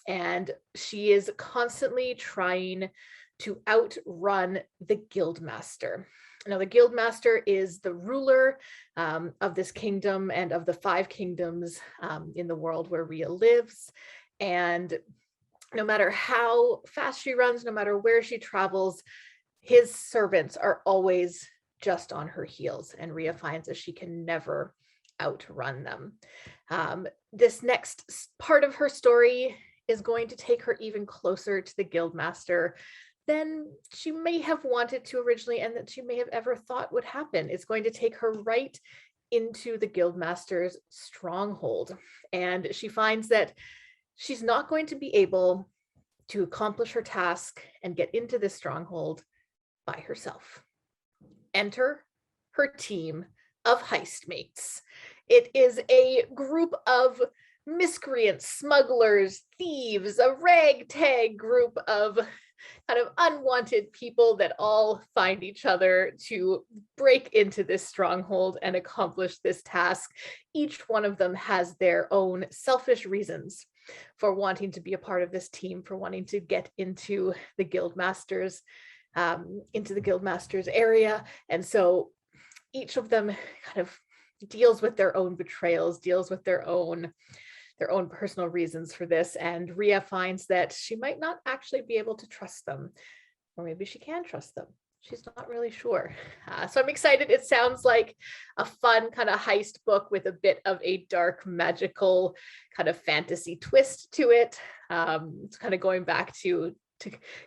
and she is constantly trying to outrun the Guildmaster. Now, the Guildmaster is the ruler of this kingdom and of the 5 kingdoms in the world where Ria lives. And no matter how fast she runs, no matter where she travels, his servants are always just on her heels. And Ria finds that she can never outrun them. This next part of her story is going to take her even closer to the Guildmaster than she may have wanted to originally, and that she may have ever thought would happen. It's going to take her right into the Guildmaster's stronghold. And she finds that she's not going to be able to accomplish her task and get into this stronghold by herself. Enter her team of heist mates. It is a group of miscreants, smugglers, thieves, a ragtag group of kind of unwanted people that all find each other to break into this stronghold and accomplish this task. Each one of them has their own selfish reasons for wanting to be a part of this team, for wanting to get into the Guildmaster's area. And so each of them kind of deals with their own betrayals, deals with their own personal reasons for this. And Ria finds that she might not actually be able to trust them, or maybe she can trust them. She's not really sure. So I'm excited. It sounds like a fun kind of heist book with a bit of a dark, magical kind of fantasy twist to it. It's kind of going back to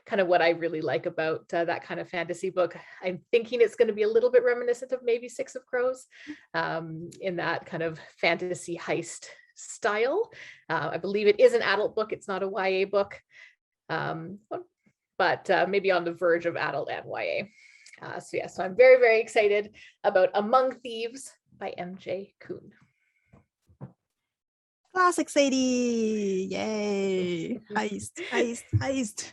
kind of what I really like about that kind of fantasy book. I'm thinking it's going to be a little bit reminiscent of maybe Six of Crows in that kind of fantasy heist style. I believe it is an adult book. It's not a YA book, but maybe on the verge of adult and YA. So I'm very, very excited about Among Thieves by M.J. Kuhn. Classic Sadie. Yay. Heist.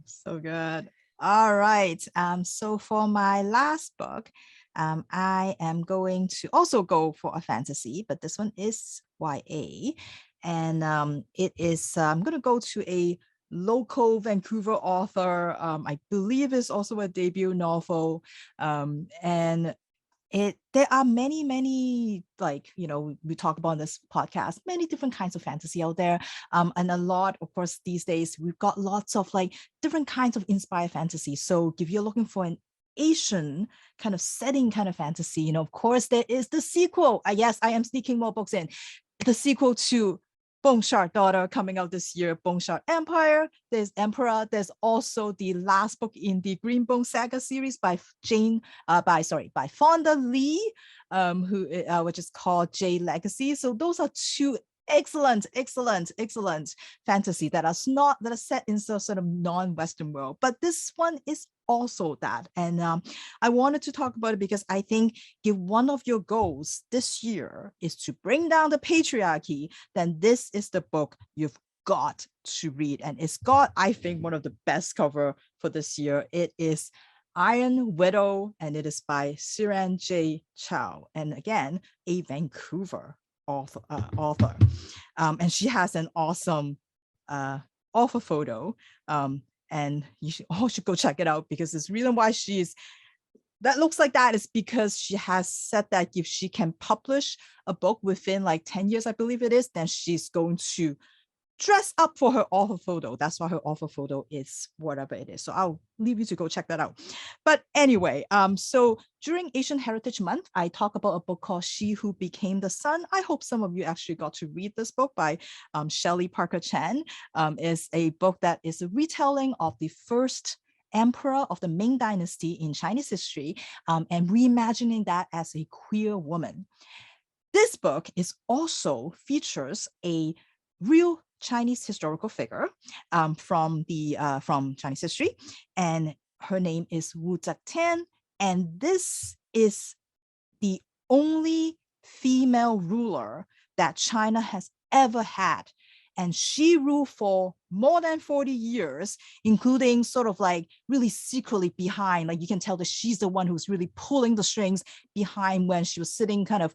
So good. All right. So for my last book, I am going to also go for a fantasy, but this one is YA. And it is, I'm going to go to a local Vancouver author. I believe it's also a debut novel. And there are many, like, we talk about this podcast, many different kinds of fantasy out there. And a lot, of course, these days, we've got lots of like different kinds of inspired fantasy. So if you're looking for an Asian kind of setting kind of fantasy, of course, there is the sequel. Yes, I am sneaking more books in. The sequel to Bone Shard Daughter coming out this year, Bone Shard Empire. There's Emperor. There's also the last book in the Green Bone Saga series by Fonda Lee, which is called J Legacy. So those are two excellent fantasy that are set in sort of non-Western world. But this one is also that. And I wanted to talk about it because I think if one of your goals this year is to bring down the patriarchy, then this is the book you've got to read. And it's got, I think, one of the best cover for this year. It is Iron Widow, and it is by Siran J. Chow. And again, a Vancouver author. And she has an awesome author photo. And you all should go check it out, because there's reason why she's that looks like that is because she has said that if she can publish a book within like 10 years, I believe it is, then she's going to dress up for her author photo. That's why her author photo is whatever it is. So I'll leave you to go check that out. But anyway, so during Asian Heritage Month, I talk about a book called She Who Became the Sun. I hope some of you actually got to read this book by Shelley Parker Chan. It's a book that is a retelling of the first emperor of the Ming Dynasty in Chinese history, and reimagining that as a queer woman. This book is also features a real Chinese historical figure from Chinese history, and her name is Wu Zetian, and this is the only female ruler that China has ever had. And she ruled for more than 40 years, including sort of like really secretly behind, like you can tell that she's the one who's really pulling the strings behind when she was sitting kind of,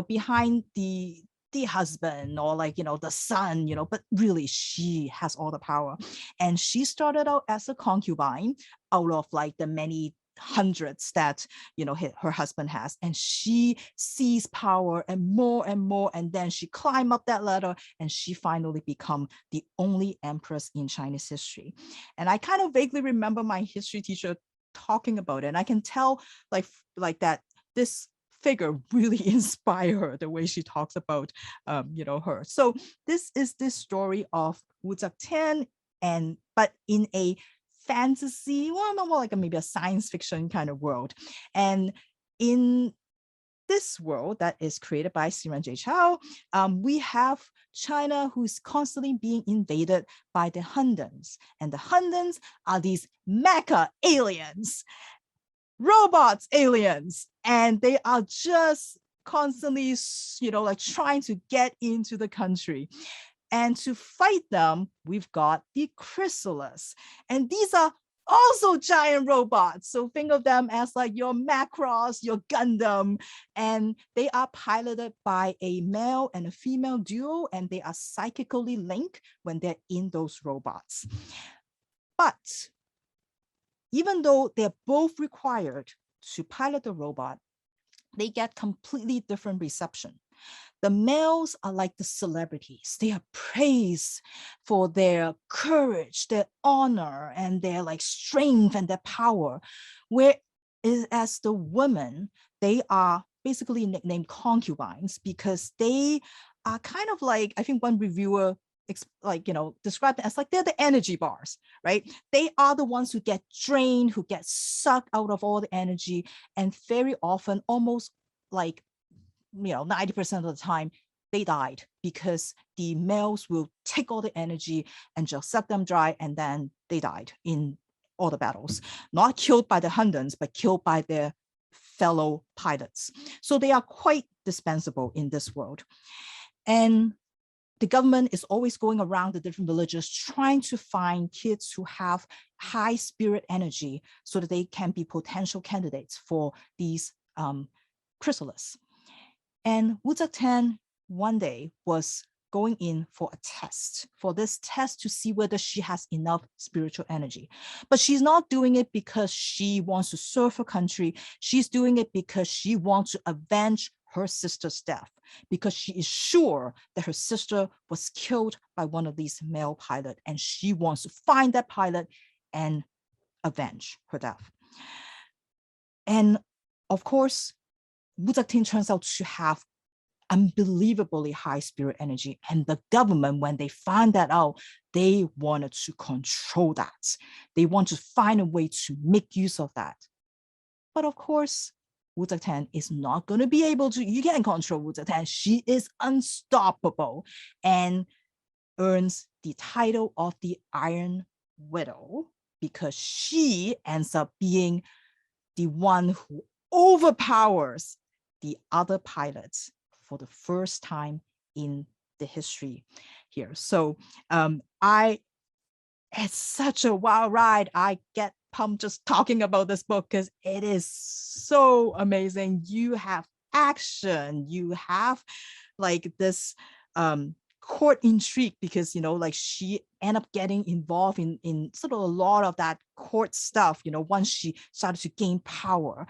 behind the husband or like, the son, but really she has all the power. And she started out as a concubine out of like the many hundreds that her husband has, and she seized power and more, and then she climbed up that ladder and she finally become the only empress in Chinese history. And I kind of vaguely remember my history teacher talking about it, and I can tell like that this figure really inspired her, the way she talks about her. So this is this story of Wu Zetian, but in a fantasy, well, more like maybe a science fiction kind of world. And in this world that is created by Siren J. Chow, we have China who's constantly being invaded by the Hundans. And the Hundans are these mecha aliens, robots aliens, and they are just constantly, like trying to get into the country. And to fight them, we've got the Chrysalis. And these are also giant robots. So think of them as like your Macross, your Gundam. And they are piloted by a male and a female duo, and they are psychically linked when they're in those robots. But even though they're both required to pilot the robot, they get completely different reception. The males are like the celebrities. They are praised for their courage, their honor, and their like strength and their power. Whereas the women, they are basically nicknamed concubines because they are kind of like, I think one reviewer described it as like they're the energy bars, right? They are the ones who get drained, who get sucked out of all the energy, and very often, almost like 90% of the time, they died because the males will take all the energy and just suck them dry, and then they died in all the battles. Not killed by the Hundans, but killed by their fellow pilots. So they are quite dispensable in this world. And the government is always going around the different villages trying to find kids who have high spirit energy so that they can be potential candidates for these chrysalis. And Wu Zetian one day was going in for a test, for this test to see whether she has enough spiritual energy. But she's not doing it because she wants to serve her country. She's doing it because she wants to avenge her sister's death, because she is sure that her sister was killed by one of these male pilots, and she wants to find that pilot and avenge her death. And of course, Wu Zetian turns out to have unbelievably high spirit energy, and the government, when they found that out, they wanted to control that. They want to find a way to make use of that. But of course, Wu Zetian is not going to be able to. You can't control Wu Zetian. She is unstoppable and earns the title of the Iron Widow because she ends up being the one who overpowers the other pilots for the first time in the history here. So it's such a wild ride. I get pumped just talking about this book because it is so amazing. You have action, you have like this court intrigue because, like she ended up getting involved in sort of a lot of that court stuff, once she started to gain power.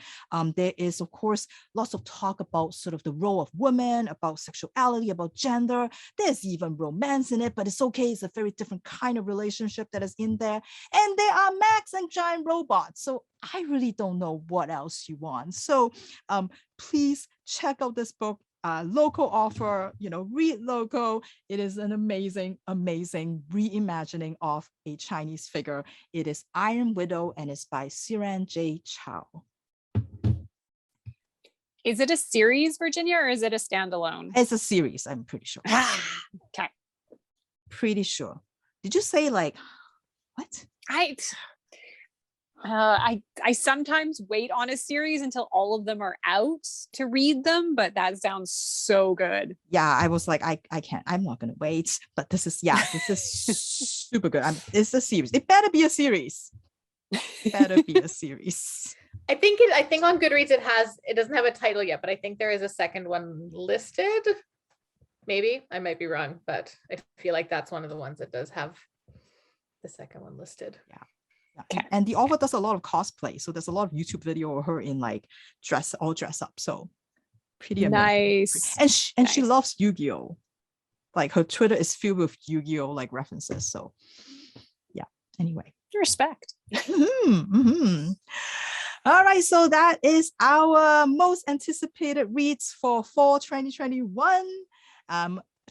There is, of course, lots of talk about sort of the role of women, about sexuality, about gender. There's even romance in it, but it's okay. It's a very different kind of relationship that is in there. And there are mechs and giant robots. So I really don't know what else you want. So please check out this book. Local offer, read local. It is an amazing, amazing reimagining of a Chinese figure. It is Iron Widow and it's by Siran J. Chow. Is it a series, Virginia, or is it a standalone? It's a series, I'm pretty sure. Okay. Pretty sure. Did you say like, what? I sometimes wait on a series until all of them are out to read them, but that sounds so good. Yeah, I was like, I can't, I'm not gonna wait. But this is super good. It's a series. It better be a series. Better be a series. I think on Goodreads it doesn't have a title yet, but I think there is a second one listed. Maybe I might be wrong, but I feel like that's one of the ones that does have the second one listed. Yeah. Okay. And the author does a lot of cosplay, so there's a lot of YouTube video of her in like all dress up. So pretty amazing. Nice. And she loves Yu-Gi-Oh. Like her Twitter is filled with Yu-Gi-Oh like references. So yeah. Anyway, respect. All right, so that is our most anticipated reads for fall 2021.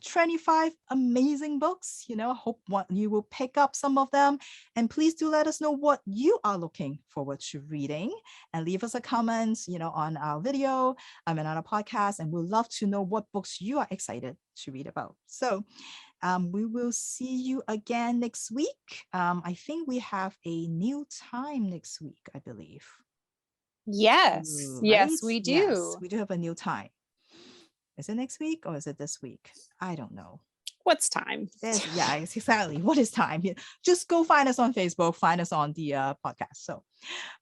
25 amazing books. I hope you will pick up some of them, and please do let us know what you are looking forward to reading, and leave us a comment on our video and on our podcast, and we'd love to know what books you are excited to read about. So we will see you again next week. I think we have a new time next week, I believe. Yes. Right? Yes, we do. Yes, we do have a new time. Is it next week or is it this week? I don't know. What's time? Yeah, exactly. What is time? Just go find us on Facebook, find us on the podcast. So,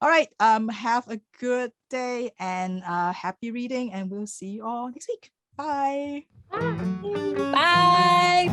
all right. Have a good day and happy reading, and we'll see you all next week. Bye. Bye.